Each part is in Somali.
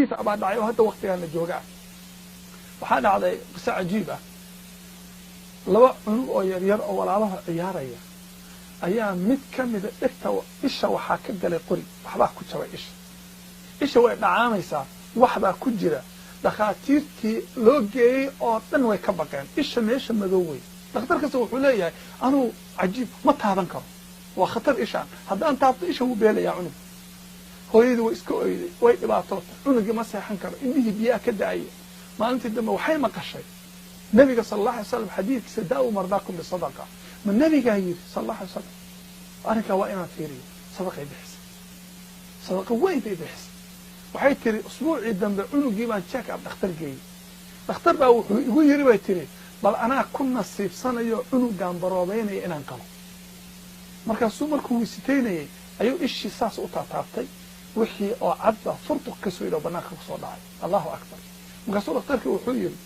cajiib abaa dhacay oo hadda waqtigaana joogaa waxaa dhacday qisa cajiib ah laba cunug oo yaryar oo walaalaha ciyaaraya ayaa mid ka mida dhirta isha waxaa ka galay qori waxbaa ku jabay isha way dhacaamaysaa waxbaa ku jira dhakhaatiirtii loo geeyey oo dhan way ka baqeen isha meesha madow wey dhakhtar kasta wuxuu leeyahay anuu cajiib ma taaban karo waa khatar ishaan haddaan taabto isha wuu beelayaa cunug hooyadii way iska oyday way dhibaatootay cunugii ma seexan karo indhihii biyaha ka da'aya maalintii dambe waxay maqashay nabiga sala allahu alay wasalam xadiidkiisa daa'u mardaakum bisadaqa ma nabigaa yidhi sala allahu alay wasalam arrinkaa waa inaan fiiriyo sadaqay bixisay sadaqa weyn bay bixisay waxay tiri usbuucii dambe cunugii baan check up dhakhtar geeyey dhakhtar baa wuxuu igu yidhi bay tiri bal anaa ku nasiibsanayo cunugaan baroobeynaya inaan qabo markaasuu markuu wiisitaynayay ayuu ishii saas u taataabtay wixii oo cadba furtuq ka soo yidhi oo bannaanka ku soo dhacay allahu akbar markaasuu dhakhtarkii wuxuu yidhi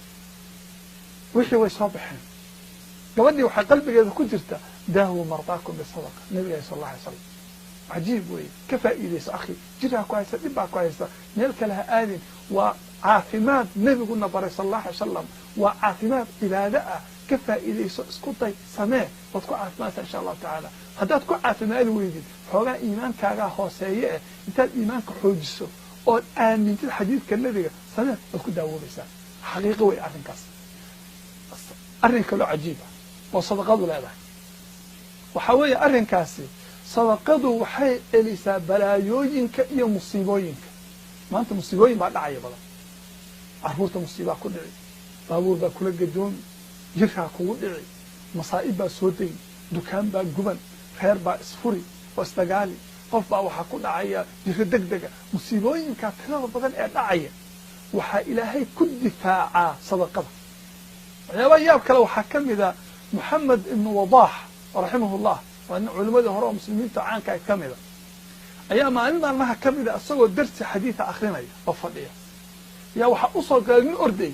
wixii way soo baxeen gabadhii waxay qalbigeeda ku jirta daawu mardaakum bisadaqa nabiga sal allah alay slam cajiib weeye ka faa'iidayso akhi jirhaa ku haysta dhib baa ku haysta meel kale ha aadin waa caafimaad nebiguna baray sal allahu alay wasalam waa caafimaad cibaado ah ka faa'iidayso isku day samee waad ku caafimaadta insha allahu tacaala haddaad ku caafimaadi weydid xoogaa iimaankaagaa hooseeye eh intaad iimaanka xoojiso ood aamintid xadiidka nebiga samee waad ku daawoobaysaa xaqiiqo wey arrinkaas arrin kaloo cajiib ah oo sadaqadu leedahay waxaa weeye arrinkaasi sadaqadu waxay celisaa balaayooyinka iyo musiibooyinka maanta musiibooyin baa dhacaya badan carruurta musiibaa ku dhici baabuur baa kula gadoomi jirkaa kugu dhici masaa'ib baa soo degi dukaan baa guban reer baa isfuri oo isdagaali qof baa waxaa ku dhacaya jiro degdega musiibooyinkaa tirada badan ee dhacaya waxaa ilaahay ku difaacaa sadaqada waxyaabaa yaab kale waxaa ka mida moxamed ibnu wadaax raximahullah waa nin culimadii hore oo muslimiinta caanka ka mida ayaa maalin maalmaha ka mida isagoo darsi xadiida akrinaya oo fadhiya yaa waxaa u soo galay nin orday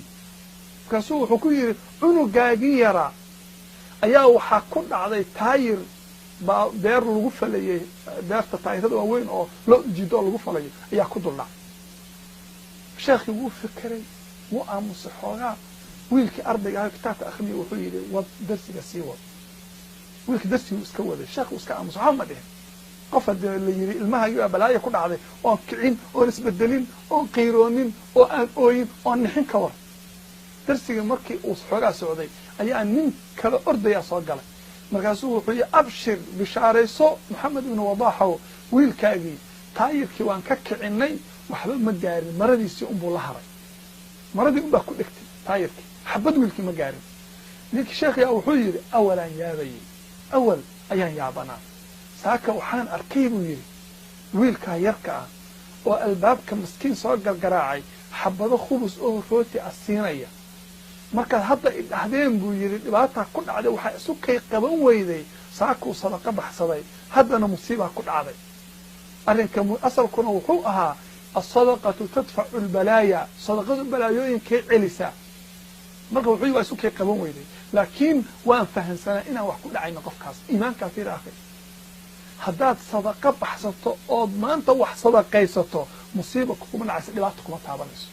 markaasuu wuxuu ku yidhi cunugaagii yaraa ayaa waxaa ku dhacday taayir baa beer lagu falayey beerta taayirada waaweyn oo loo jido oo lagu falayo ayaa ku dul dhacay sheekhii wuu fikiray wuu aamusay xoogaa wiilkii ardayga ah kitaabka akhriya wuxuu yidhi wad darsiga sii wad wiilkii darsiguu iska waday sheekhu iska aamusay waxba ma dhihin qof haddii la yidhi ilmahaagii baa balaaya ku dhacday oon kicin oon isbedelin oon qiiroonin oo aan ooyin oon nixin ka war darsigii markii uu xoogaa socday ayaa nin kale ordayaa soo galay markaasuu wuxuu yidhi abshir bishaarayso moxamed ibnu wadaaxow wiilkaagii taayirkii waan ka kicinay waxba ma gaarin maradiisii unbuu la haray maradii unbaa ku dhegtay taayirkii xabad wiilkii ma gaarin ninkii sheekhiyaa wuxuu yidhi awalaan yaabayey awal ayaan yaabanaa saaka waxaan arkay buu yidhi wiilkaa yarka ah oo albaabka maskiin soo gargaraacay xabado khubus oo rooti ah siinaya markaad hadda idhahdeen buu yidhi dhibaataa ku dhacday waxaa isu kay qaban weyday saakuu sadaqa baxsaday haddana musiibaa ku dhacday arrinka asalkuna wuxuu ahaa asadaqatu tadfacu lbalaaya sadaqadu balaayooyinkay celisaa marka wuxuu waa isu kay qaban weyday laakiin waan fahansanaa inaan wax ku dhacayno qofkaas iimaankaa fiir akhi haddaad sadaqa baxsato ood maanta wax sadaqaysato musiiba kuma dhacaysa dhibaato kuma taabanayso